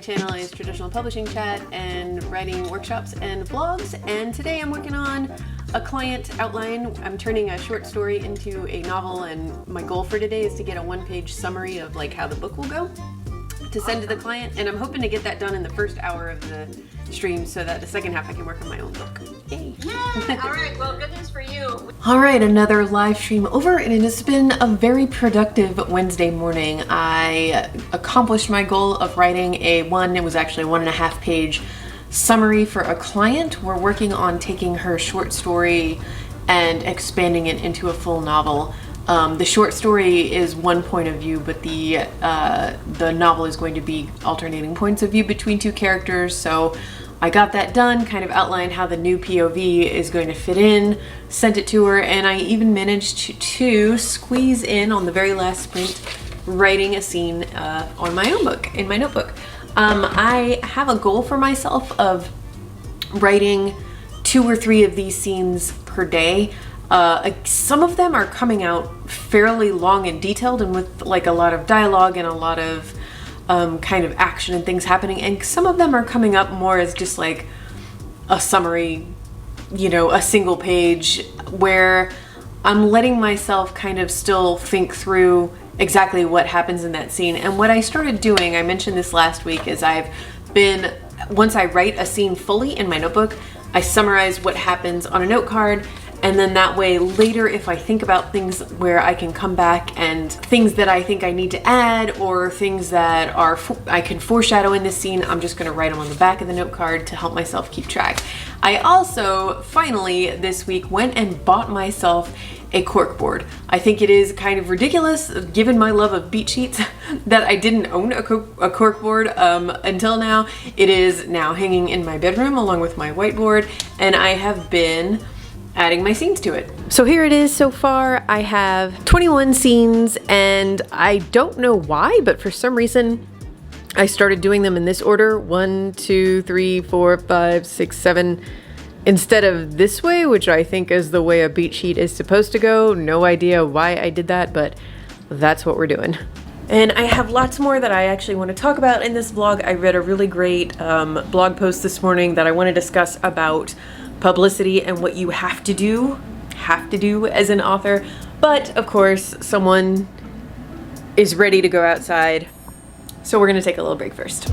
channel is Traditional Publishing Chat and writing workshops and vlogs, and today I'm working on a client outline. I'm turning a short story into a novel, and my goal for today is to get a one-page summary of like how the book will go to send to the client, and I'm hoping to get that done in the first hour of the stream so that the second half I can work on my own book. Yay! Yeah! All right, well, good news for you. All right, another live stream over, and it has been a very productive Wednesday morning. I accomplished my goal of writing it was actually 1.5 page summary for a client. We're working on taking her short story and expanding it into a full novel. The short story is one point of view, but the novel is going to be alternating points of view between two characters. So I got that done, kind of outlined how the new POV is going to fit in, sent it to her, and I even managed to squeeze in on the very last sprint writing a scene on my own book, in my notebook. I have a goal for myself of writing 2 or 3 of these scenes per day. Some of them are coming out fairly long and detailed and with like a lot of dialogue and a lot of kind of action and things happening, and some of them are coming up more as just like a summary, you know, a single page where I'm letting myself kind of still think through exactly what happens in that scene. And what I started doing, I mentioned this last week, is once I write a scene fully in my notebook, I summarize what happens on a note card. And then that way later, if I think about things where I can come back and things that I think I need to add or things that I can foreshadow in this scene, I'm just gonna write them on the back of the note card to help myself keep track. I also finally this week went and bought myself a corkboard. I think it is kind of ridiculous, given my love of beat sheets, that I didn't own a corkboard until now. It is now hanging in my bedroom along with my whiteboard, and I have been adding my scenes to it. So here it is so far. I have 21 scenes, and I don't know why, but for some reason I started doing them in this order: 1, 2, 3, 4, 5, 6, 7, instead of this way, which I think is the way a beat sheet is supposed to go. No idea why I did that, but that's what we're doing. And I have lots more that I actually want to talk about in this vlog. I read a really great blog post this morning that I want to discuss about publicity and what you have to do as an author. But of course, someone is ready to go outside, so we're gonna take a little break first.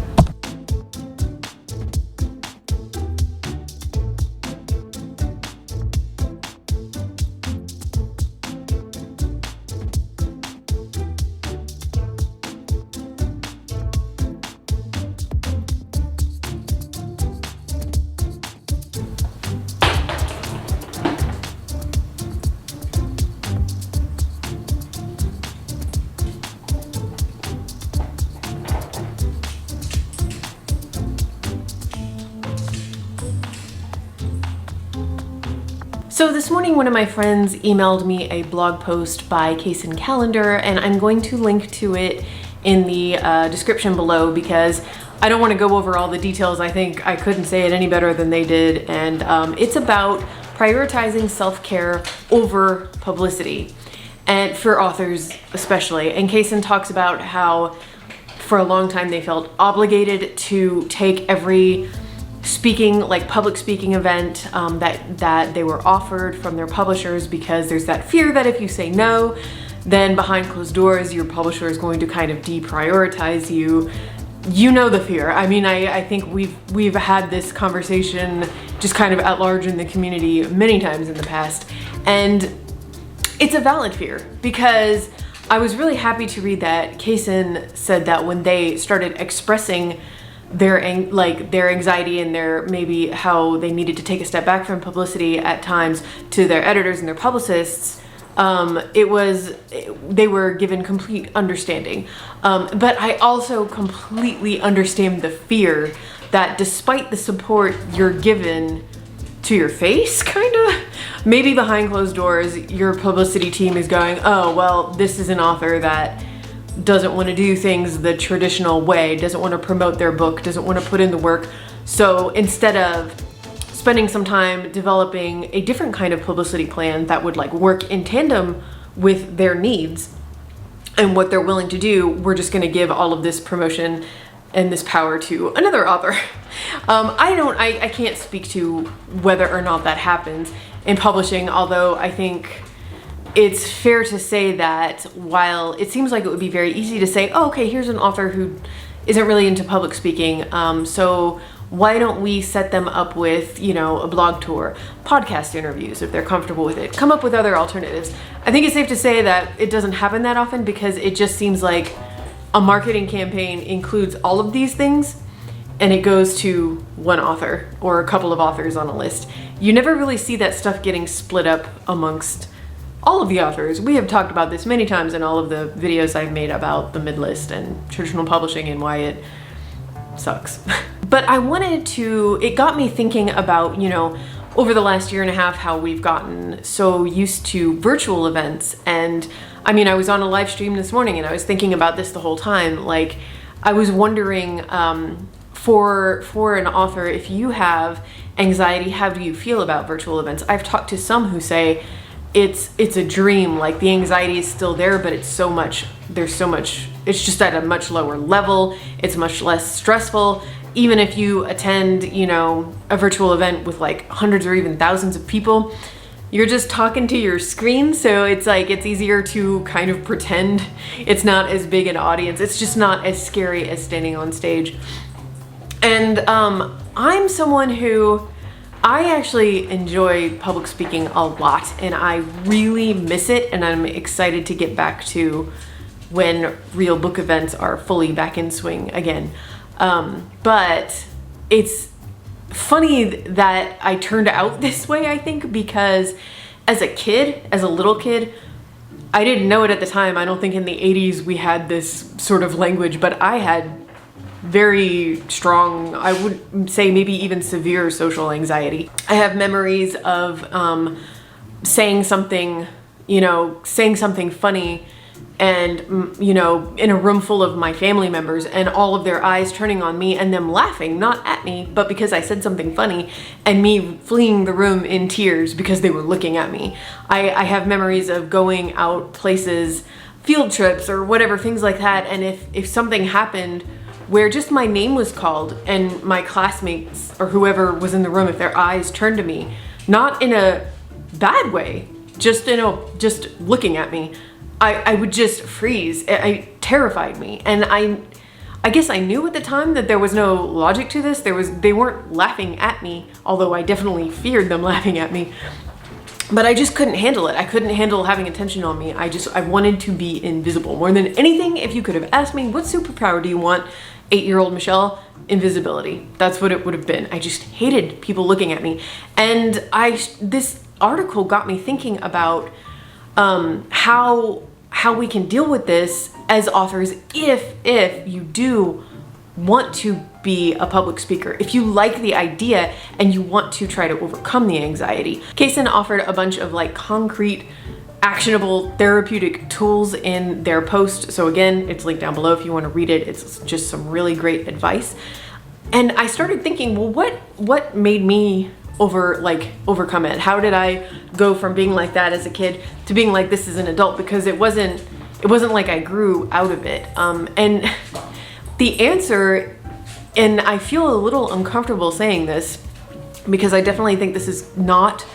So this morning, one of my friends emailed me a blog post by Kaysen Calendar, and I'm going to link to it in the description below because I don't want to go over all the details. I think I couldn't say it any better than they did, and it's about prioritizing self-care over publicity, and for authors especially. And Kaysen talks about how for a long time they felt obligated to take every public speaking event that they were offered from their publishers, because there's that fear that if you say no, then behind closed doors your publisher is going to kind of deprioritize you. You know the fear. I mean, I think we've had this conversation just kind of at large in the community many times in the past, and it's a valid fear, because I was really happy to read that Kaysen said that when they started expressing their anxiety and their maybe how they needed to take a step back from publicity at times to their editors and their publicists, they were given complete understanding. But I also completely understand the fear that despite the support you're given to your face, kind of, maybe behind closed doors, your publicity team is going, oh, well, this is an author that doesn't want to do things the traditional way, doesn't want to promote their book, doesn't want to put in the work. So instead of spending some time developing a different kind of publicity plan that would like work in tandem with their needs and what they're willing to do, we're just going to give all of this promotion and this power to another author. I can't speak to whether or not that happens in publishing, although I think it's fair to say that while it seems like it would be very easy to say, oh, okay, here's an author who isn't really into public speaking, so why don't we set them up with, you know, a blog tour, podcast interviews if they're comfortable with it, come up with other alternatives. I think it's safe to say that it doesn't happen that often because it just seems like a marketing campaign includes all of these things and it goes to one author or a couple of authors on a list. You never really see that stuff getting split up amongst all of the authors. We have talked about this many times in all of the videos I've made about the mid-list and traditional publishing and why it sucks. But it got me thinking about, you know, over the last year and a half, how we've gotten so used to virtual events. And I mean, I was on a live stream this morning and I was thinking about this the whole time. Like, I was wondering, for an author, if you have anxiety, how do you feel about virtual events? I've talked to some who say it's a dream, like the anxiety is still there, but it's just at a much lower level. It's much less stressful. Even if you attend, you know, a virtual event with like hundreds or even thousands of people, you're just talking to your screen. So it's like, it's easier to kind of pretend it's not as big an audience. It's just not as scary as standing on stage. And I'm someone who, I actually enjoy public speaking a lot and I really miss it, and I'm excited to get back to when real book events are fully back in swing again. But it's funny that I turned out this way, I think, because as a little kid, I didn't know it at the time. I don't think in the 80s we had this sort of language, but I had very strong, I would say maybe even severe social anxiety. I have memories of saying something funny and, you know, in a room full of my family members and all of their eyes turning on me and them laughing, not at me, but because I said something funny, and me fleeing the room in tears because they were looking at me. I have memories of going out places, field trips or whatever, things like that, and if something happened where just my name was called and my classmates or whoever was in the room, if their eyes turned to me, not in a bad way, just looking at me, I would just freeze. It terrified me. And I guess I knew at the time that there was no logic to this. They weren't laughing at me, although I definitely feared them laughing at me. But I just couldn't handle it. I couldn't handle having attention on me. I wanted to be invisible. More than anything, if you could have asked me, what superpower do you want, 8-year-old Michelle? Invisibility. That's what it would have been. I just hated people looking at me. And this article got me thinking about how we can deal with this as authors if you do want to be a public speaker, if you like the idea and you want to try to overcome the anxiety. Kaysen offered a bunch of like concrete, actionable therapeutic tools in their post. So again, it's linked down below if you want to read it. It's just some really great advice. And I started thinking, well, what made me overcome it? How did I go from being like that as a kid to being like this as an adult? Because it wasn't like I grew out of it. And the answer, and I feel a little uncomfortable saying this because I definitely think this is not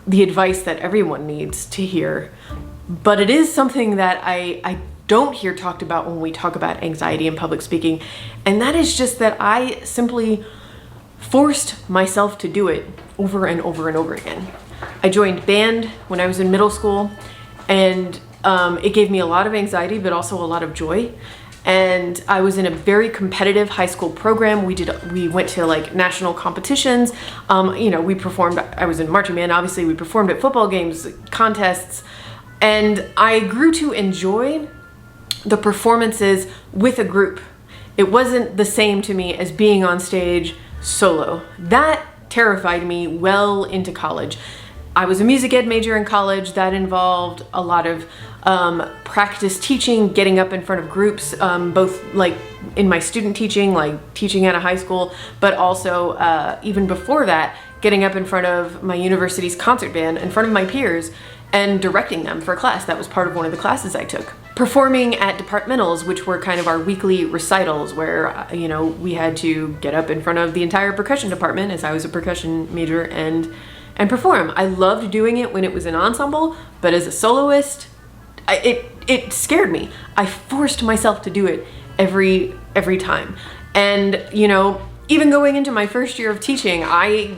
the advice that everyone needs to hear, but it is something that I don't hear talked about when we talk about anxiety and public speaking. And that is just that I simply forced myself to do it over and over and over again. I joined band when I was in middle school, and it gave me a lot of anxiety, but also a lot of joy. And I was in a very competitive high school program. We went to like national competitions. You know, we performed, I was in marching band, obviously we performed at football games, contests, and I grew to enjoy the performances with a group. It wasn't the same to me as being on stage solo. That terrified me well into college. I was a music ed major in college. That involved a lot of practice teaching, getting up in front of groups, both like in my student teaching, like teaching at a high school, but also even before that, getting up in front of my university's concert band, in front of my peers. and directing them for class. That was part of one of the classes I took. Performing at departmentals, which were kind of our weekly recitals where, you know, we had to get up in front of the entire percussion department, as I was a percussion major, and perform. I loved doing it when it was an ensemble, but as a soloist, it scared me. I forced myself to do it every time. And, you know, even going into my first year of teaching, I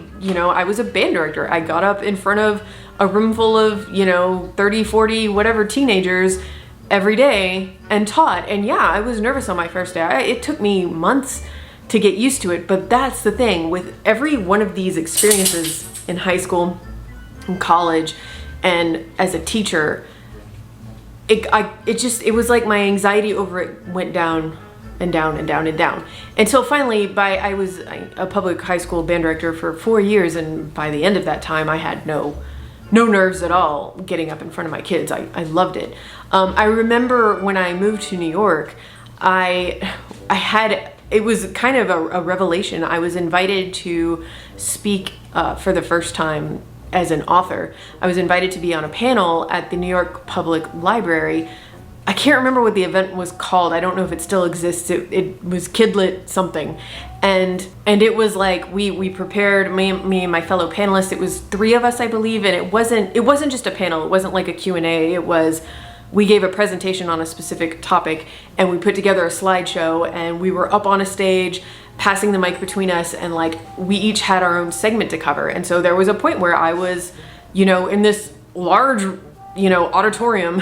was a band director. I got up in front of a room full of, 30, 40, whatever teenagers every day and taught. And yeah, I was nervous on my first day. It took me months to get used to it. But that's the thing with every one of these experiences in high school, in college, and as a teacher, it was like my anxiety over it went down and down and down and down. Until finally, I was a public high school band director for 4 years, and by the end of that time, I had no nerves at all getting up in front of my kids. I loved it. I remember when I moved to New York, it was kind of a revelation. I was invited to speak for the first time as an author. I was invited to be on a panel at the New York Public Library. I can't remember what the event was called. I don't know if it still exists. It was Kidlit something. And it was like we prepared, me and my fellow panelists, it was 3 of us, I believe, and it wasn't just a panel. It wasn't like a Q&A. It was, we gave a presentation on a specific topic, and we put together a slideshow, and we were up on a stage passing the mic between us, and like we each had our own segment to cover. And so there was a point where I was, in this large, auditorium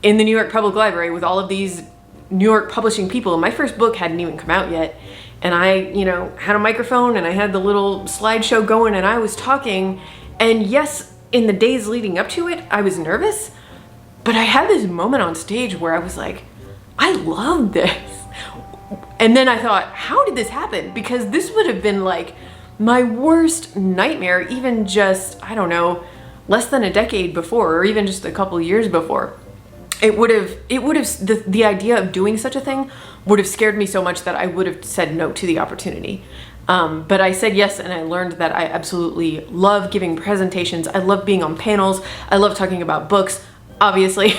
in the New York Public Library with all of these New York publishing people, and my first book hadn't even come out yet. And I, had a microphone, and I had the little slideshow going, and I was talking. And yes, in the days leading up to it, I was nervous, but I had this moment on stage where I was like, I love this. And then I thought, how did this happen? Because this would have been like my worst nightmare, even just, I don't know, less than a decade before, or even just a couple years before. The idea of doing such a thing would have scared me so much that I would have said no to the opportunity. But I said yes, and I learned that I absolutely love giving presentations. I love being on panels. I love talking about books, obviously.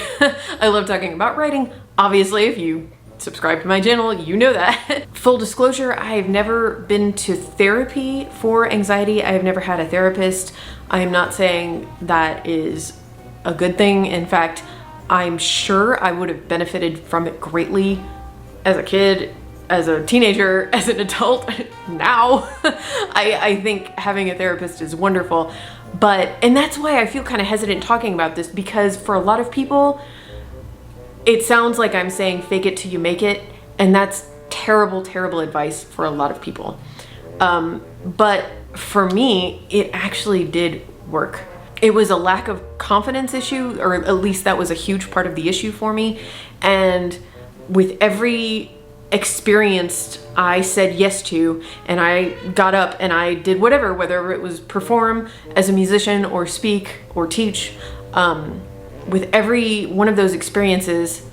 I love talking about writing, obviously. If you subscribe to my channel, you know that. Full disclosure, I've never been to therapy for anxiety. I have never had a therapist. I am not saying that is a good thing. In fact, I'm sure I would have benefited from it greatly as a kid, as a teenager, as an adult. Now, I think having a therapist is wonderful. And that's why I feel kind of hesitant talking about this, because for a lot of people, it sounds like I'm saying fake it till you make it, and that's terrible, terrible advice for a lot of people. But for me, it actually did work. It was a lack of confidence issue, or at least that was a huge part of the issue for me. And with every experience I said yes to, and I got up and I did whatever, whether it was perform as a musician or speak or teach, with every one of those experiences,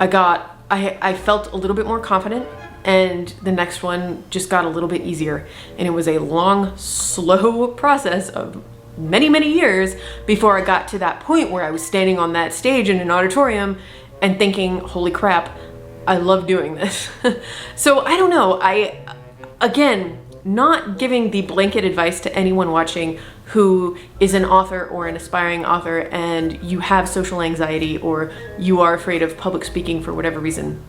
I felt a little bit more confident, and the next one just got a little bit easier. And it was a long, slow process of many, many years before I got to that point where I was standing on that stage in an auditorium and thinking, holy crap, I love doing this. So I don't know. Again, not giving the blanket advice to anyone watching who is an author or an aspiring author and you have social anxiety or you are afraid of public speaking for whatever reason.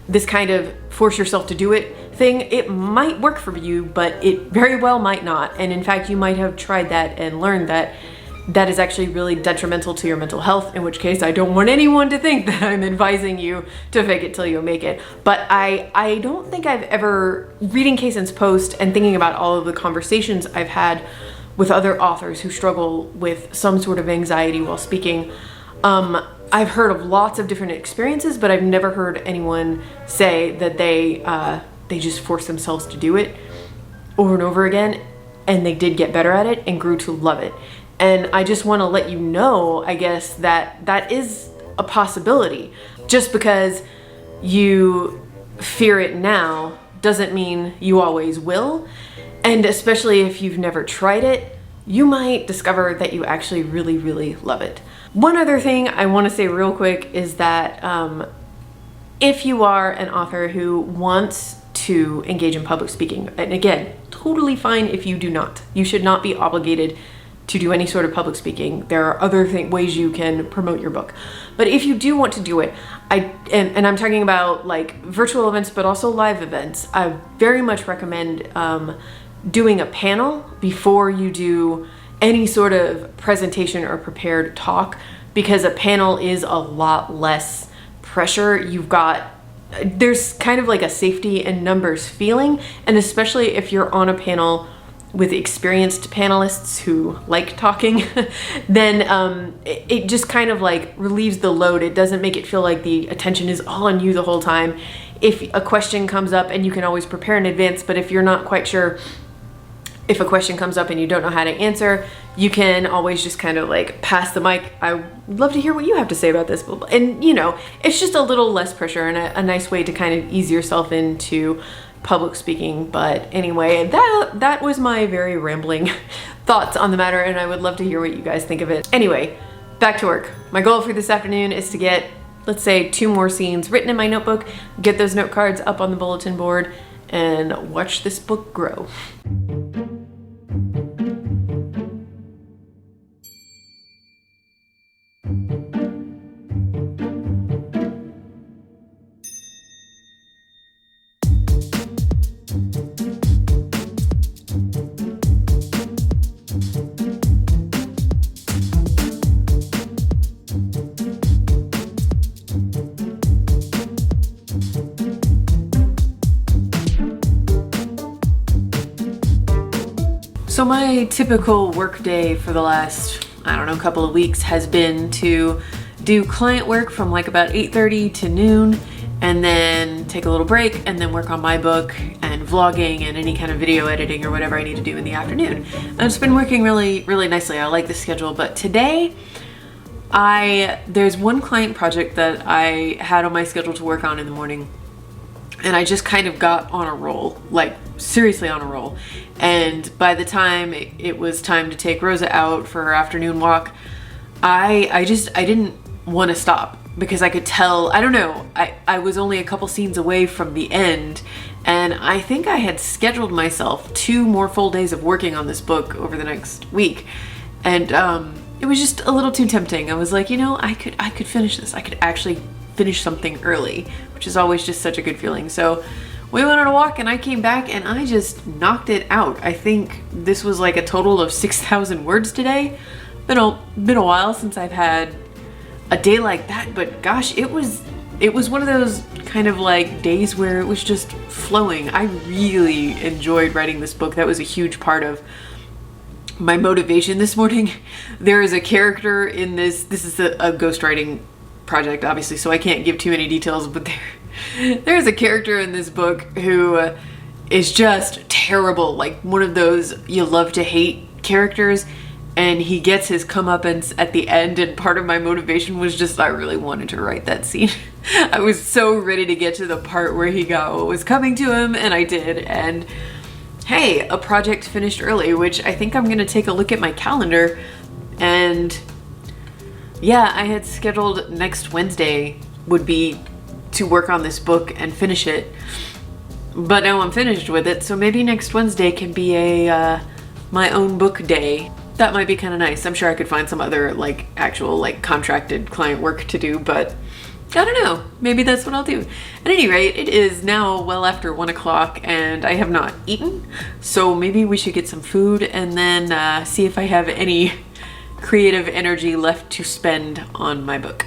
This kind of force yourself to do it thing, it might work for you, but it very well might not. And in fact, you might have tried that and learned that that is actually really detrimental to your mental health, in which case I don't want anyone to think that I'm advising you to fake it till you make it. But I don't think I've ever, reading Kaysen's post and thinking about all of the conversations I've had with other authors who struggle with some sort of anxiety while speaking, I've heard of lots of different experiences, but I've never heard anyone say that they just forced themselves to do it over and over again, and they did get better at it and grew to love it. And I just want to let you know, I guess, that that is a possibility. Just because you fear it now doesn't mean you always will. And especially if you've never tried it, you might discover that you actually really, really love it. One other thing I want to say real quick is that if you are an author who wants to engage in public speaking, and again, totally fine if you do not. You should not be obligated to do any sort of public speaking. There are other ways you can promote your book. But if you do want to do it, and I'm talking about like virtual events, but also live events, I very much recommend doing a panel before you do any sort of presentation or prepared talk, because a panel is a lot less pressure. There's kind of like a safety in numbers feeling, and especially if you're on a panel with experienced panelists who like talking, then it just kind of like relieves the load. It doesn't make it feel like the attention is all on you the whole time. If a question comes up, and you can always prepare in advance, but if you're not quite sure, if a question comes up and you don't know how to answer, you can always just kind of like pass the mic. I would love to hear what you have to say about this. And you know, it's just a little less pressure and a nice way to kind of ease yourself into public speaking. But anyway, that was my very rambling thoughts on the matter, and I would love to hear what you guys think of it. Anyway, back to work. My goal for this afternoon is to get, let's say, 2 more scenes written in my notebook, get those note cards up on the bulletin board, and watch this book grow. So my typical work day for the last, I don't know, couple of weeks has been to do client work from like about 8:30 to noon, and then take a little break, and then work on my book and vlogging and any kind of video editing or whatever I need to do in the afternoon. And it's been working really, really nicely. I like the schedule, but today there's one client project that I had on my schedule to work on in the morning, and I just kind of got on a roll, like seriously on a roll. And by the time it was time to take Rosa out for her afternoon walk, I didn't want to stop, because I could tell, I don't know, I was only a couple scenes away from the end, and I think I had scheduled myself 2 more full days of working on this book over the next week. And it was just a little too tempting. I was like, you know, I could finish this. I could actually finish something early, which is always just such a good feeling. So we went on a walk, and I came back and I just knocked it out. I think this was like a total of 6,000 words today. Been a while since I've had a day like that, but gosh, it was one of those kind of like days where it was just flowing. I really enjoyed writing this book. That was a huge part of my motivation this morning. There is a character in this is a ghostwriting project, obviously, so I can't give too many details, but there's a character in this book who is just terrible, like one of those you love to hate characters, and he gets his comeuppance at the end, and part of my motivation was just I really wanted to write that scene. I was so ready to get to the part where he got what was coming to him, and I did. And hey, a project finished early, which I think I'm gonna take a look at my calendar, and yeah, I had scheduled next Wednesday would be to work on this book and finish it, but now I'm finished with it, so maybe next Wednesday can be a my own book day. That might be kind of nice. I'm sure I could find some other like actual like contracted client work to do, but I don't know, maybe that's what I'll do. At any rate, it is now well after 1 o'clock and I have not eaten, so maybe we should get some food and then see if I have any creative energy left to spend on my book.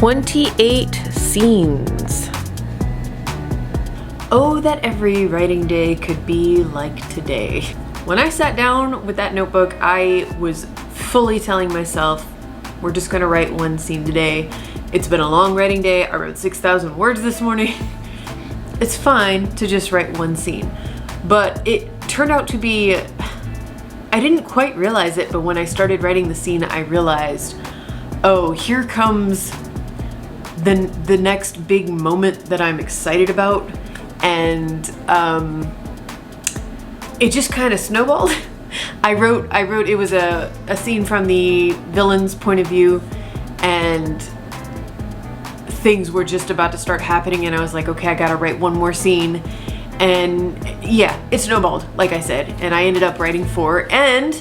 28 scenes. Oh, that every writing day could be like today. When I sat down with that notebook, I was fully telling myself, we're just gonna write one scene today. It's been a long writing day. I wrote 6,000 words this morning. It's fine to just write one scene. But it turned out to be, I didn't quite realize it, but when I started writing the scene, I realized, oh, here comes the next big moment that I'm excited about. And it just kind of snowballed. I wrote, it was a scene from the villain's point of view, and things were just about to start happening, and I was like, okay, I gotta write one more scene. And yeah, it snowballed, like I said, and I ended up writing 4, and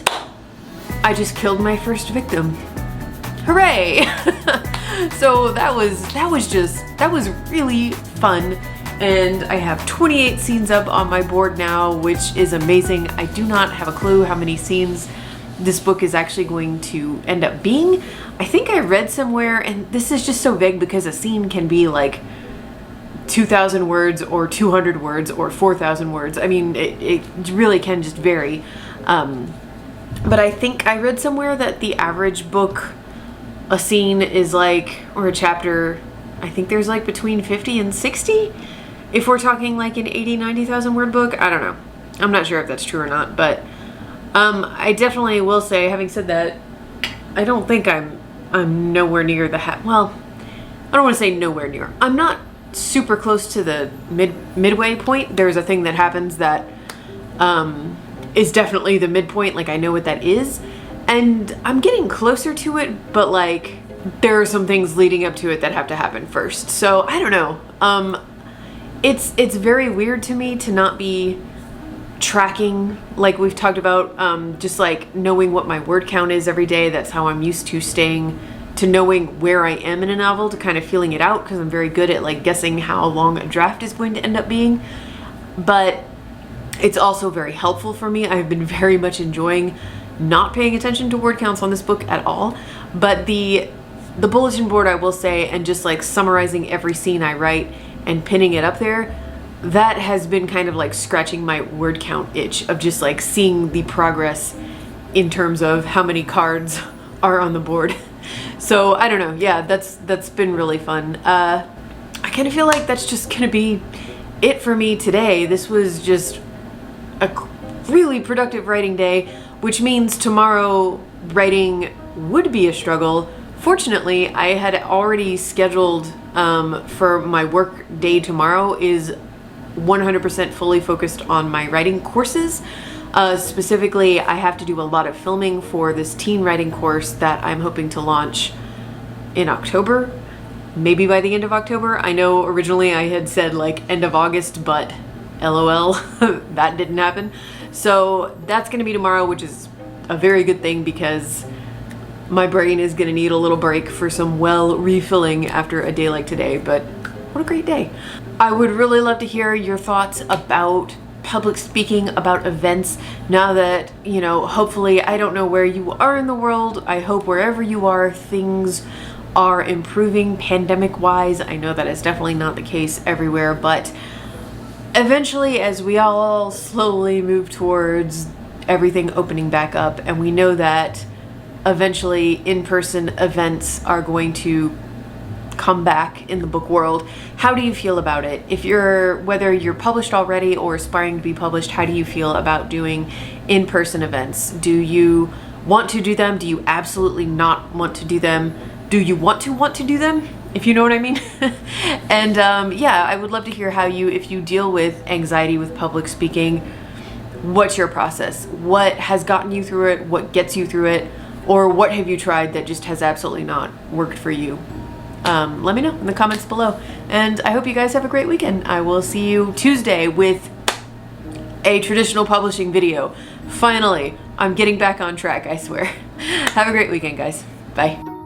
I just killed my first victim. Hooray! So that was really fun. And I have 28 scenes up on my board now, which is amazing. I do not have a clue how many scenes this book is actually going to end up being. I think I read somewhere, and this is just so vague because a scene can be like 2,000 words or 200 words or 4,000 words. I mean, it really can just vary. But I think I read somewhere that the average book, a scene is like, or a chapter, I think there's like between 50 and 60. If we're talking like an 80, 90,000 word book, I don't know. I'm not sure if that's true or not, but I definitely will say, having said that, I don't think I'm nowhere near the well, I don't want to say nowhere near. I'm not super close to the midway point. There's a thing that happens that is definitely the midpoint, like I know what that is, and I'm getting closer to it, but like there are some things leading up to it that have to happen first. So I don't know. It's very weird to me to not be tracking, like we've talked about, just like knowing what my word count is every day. That's how I'm used to staying, to knowing where I am in a novel, to kind of feeling it out, because I'm very good at like guessing how long a draft is going to end up being. But it's also very helpful for me. I've been very much enjoying not paying attention to word counts on this book at all. But the bulletin board, I will say, and just like summarizing every scene I write and pinning it up there, that has been kind of like scratching my word count itch of just like seeing the progress in terms of how many cards are on the board. So I don't know. Yeah, that's been really fun. I kind of feel like that's just gonna be it for me today. This was just a really productive writing day, which means tomorrow writing would be a struggle. Fortunately, I had already scheduled for my work day tomorrow is 100% fully focused on my writing courses. Specifically, I have to do a lot of filming for this teen writing course that I'm hoping to launch in October, maybe by the end of October. I know originally I had said like end of August, but LOL, that didn't happen. So that's gonna be tomorrow, which is a very good thing because my brain is gonna need a little break for some well refilling after a day like today, but what a great day. I would really love to hear your thoughts about public speaking, about events, now that, you know, hopefully, I don't know where you are in the world. I hope wherever you are, things are improving pandemic-wise. I know that is definitely not the case everywhere, but eventually, as we all slowly move towards everything opening back up, and we know that eventually in-person events are going to come back in the book world. How do you feel about it? Whether you're published already or aspiring to be published, how do you feel about doing in-person events? Do you want to do them? Do you absolutely not want to do them? Do you want to do them? If you know what I mean. And yeah, I would love to hear how if you deal with anxiety with public speaking, what's your process? What has gotten you through it? What gets you through it? Or what have you tried that just has absolutely not worked for you? Let me know in the comments below. And I hope you guys have a great weekend. I will see you Tuesday with a traditional publishing video. Finally, I'm getting back on track, I swear. Have a great weekend, guys. Bye.